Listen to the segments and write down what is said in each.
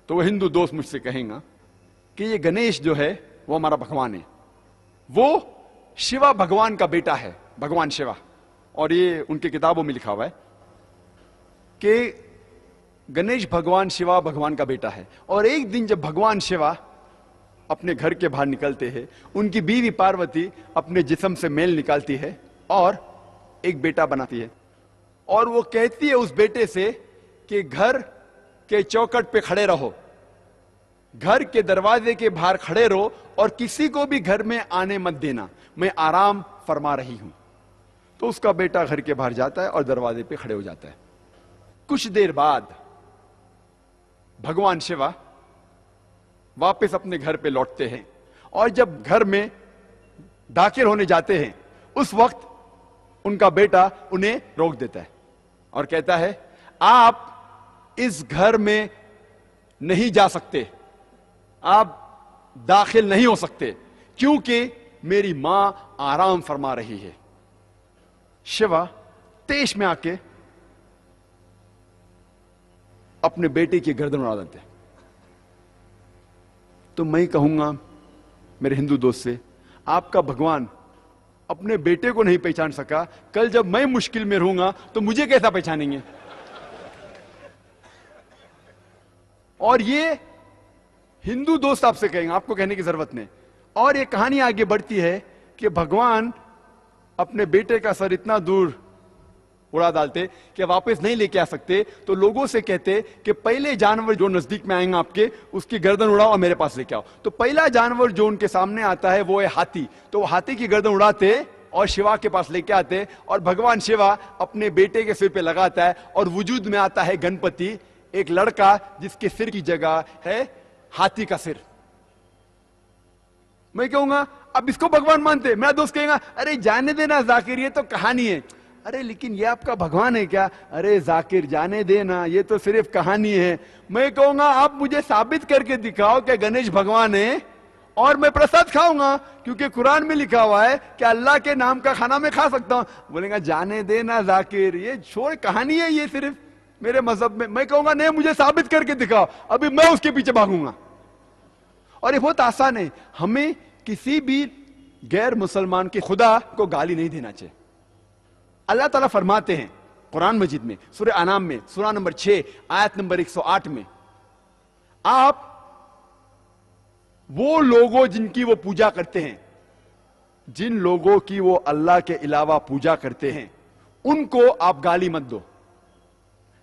تو وہ ہندو دوست مجھ سے کہیں گا کہ یہ گنیش جو ہے وہ ہمارا بھگوان ہے، وہ شیوا بھگوان کا بیٹا ہے، بھگوان شیوا. اور یہ ان کی کتابوں میں لکھا ہوا ہے کہ گنیش بھگوان شیوا بھگوان کا بیٹا ہے. اور ایک دن جب بھگوان شیوا اپنے گھر کے باہر نکلتے ہیں، ان کی بیوی پاروتی اپنے جسم سے میل نکالتی ہے اور ایک بیٹا بناتی ہے، اور وہ کہتی ہے اس بیٹے سے کہ گھر کے چوکٹ پہ کھڑے رہو، گھر کے دروازے کے باہر کھڑے رہو اور کسی کو بھی گھر میں آنے مت دینا، میں آرام فرما رہی ہوں. تو اس کا بیٹا گھر کے باہر جاتا ہے اور دروازے پہ کھڑے ہو جاتا ہے. کچھ دیر بعد بھگوان شیوا واپس اپنے گھر پہ لوٹتے ہیں، اور جب گھر میں داخل ہونے جاتے ہیں اس وقت ان کا بیٹا انہیں روک دیتا ہے اور کہتا ہے آپ اس گھر میں نہیں جا سکتے، آپ داخل نہیں ہو سکتے کیونکہ میری ماں آرام فرما رہی ہے. شیوا تیش میں آ کے اپنے بیٹے کی گردن اڑا دیتے ہیں. تو میں کہوں گا میرے ہندو دوست سے، آپ کا بھگوان اپنے بیٹے کو نہیں پہچان سکا، کل جب میں مشکل میں رہوں گا تو مجھے کیسا پہچانیں گے؟ اور یہ ہندو دوست آپ سے کہیں گے، آپ کو کہنے کی ضرورت نہیں. اور یہ کہانی آگے بڑھتی ہے کہ بھگوان اپنے بیٹے کا سر اتنا دور اڑا ڈالتے کہ واپس نہیں لے کے آ سکتے، تو لوگوں سے کہتے کہ پہلے جانور جو نزدیک میں آئیں گا آپ کے، اس کی گردن اڑاؤ اور میرے پاس لے کے آؤ. تو پہلا جانور جو ان کے سامنے آتا ہے وہ ہے ہاتھی. تو وہ ہاتھی کی گردن اڑاتے اور شیوا کے پاس لے کے آتے، اور بھگوان شیوا اپنے بیٹے کے سر پہ لگاتا ہے اور وجود میں آتا ہے گنپتی، ایک لڑکا جس کے سر کی جگہ ہے ہاتھی کا سر. میں کہوں گا اب اس کو بھگوان مانتے؟ میرا دوست کہے گا ارے جانے دینا ذاکر، یہ تو کہانی ہے. ارے لیکن یہ آپ کا بھگوان ہے کیا؟ ارے ذاکر جانے دینا، یہ تو صرف کہانی ہے. میں کہوں گا آپ مجھے ثابت کر کے دکھاؤ کہ گنیش بھگوان ہے اور میں پرساد کھاؤں گا، کیونکہ قرآن میں لکھا ہوا ہے کہ اللہ کے نام کا کھانا میں کھا سکتا ہوں. بولیں گا جانے دینا ذاکر، یہ چھوڑ، کہانی ہے یہ صرف میرے مذہب میں. میں کہوں گا نہیں، مجھے ثابت کر کے دکھاؤ، ابھی میں اس کے پیچھے بھاگوں گا. اور یہ بہت آسان ہے، ہمیں کسی بھی غیر مسلمان کے خدا کو گالی نہیں دینا چاہیے. اللہ تعالیٰ فرماتے ہیں قرآن مجید میں سورہ انعام میں سورہ نمبر 6 آیت نمبر 108 میں، آپ وہ لوگوں جن کی وہ پوجا کرتے ہیں، جن لوگوں کی وہ اللہ کے علاوہ پوجا کرتے ہیں، ان کو آپ گالی مت دو.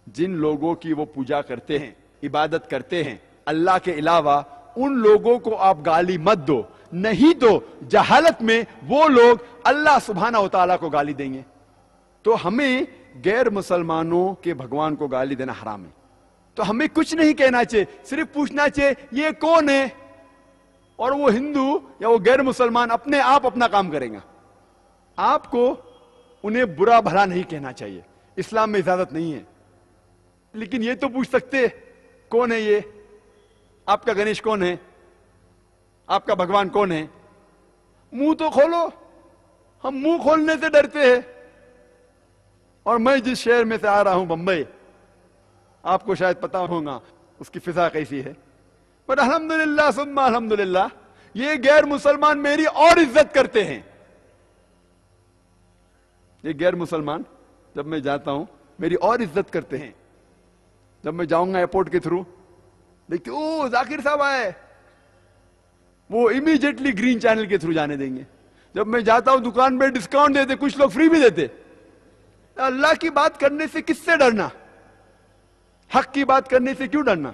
جن لوگوں کی وہ پوجا کرتے ہیں، عبادت کرتے ہیں اللہ کے علاوہ، ان لوگوں کو آپ گالی مت دو، نہیں تو جہالت میں وہ لوگ اللہ سبحانہ و تعالیٰ کو گالی دیں گے. تو ہمیں غیر مسلمانوں کے بھگوان کو گالی دینا حرام ہے. تو ہمیں کچھ نہیں کہنا چاہیے، صرف پوچھنا چاہیے یہ کون ہے، اور وہ ہندو یا وہ غیر مسلمان اپنے آپ اپنا کام کریں گا. آپ کو انہیں برا بھلا نہیں کہنا چاہیے، اسلام میں اجازت نہیں ہے. لیکن یہ تو پوچھ سکتے کون ہے یہ، آپ کا گنیش کون ہے، آپ کا بھگوان کون ہے. منہ تو کھولو. ہم منہ کھولنے سے ڈرتے ہیں. اور میں جس شہر میں سے آ رہا ہوں بمبئی، آپ کو شاید پتا ہوگا اس کی فضا کیسی ہے، پر الحمدللہ ثم الحمدللہ یہ غیر مسلمان میری اور عزت کرتے ہیں. یہ غیر مسلمان جب میں جاتا ہوں میری اور عزت کرتے ہیں. جب میں جاؤں گا ایئرپورٹ کے تھرو، دیکھتے او ذاکر صاحب آئے، وہ امیڈیٹلی گرین چینل کے تھرو جانے دیں گے. جب میں جاتا ہوں دکان میں ڈسکاؤنٹ دیتے، کچھ لوگ فری بھی دیتے. اللہ کی بات کرنے سے کس سے ڈرنا؟ حق کی بات کرنے سے کیوں ڈرنا؟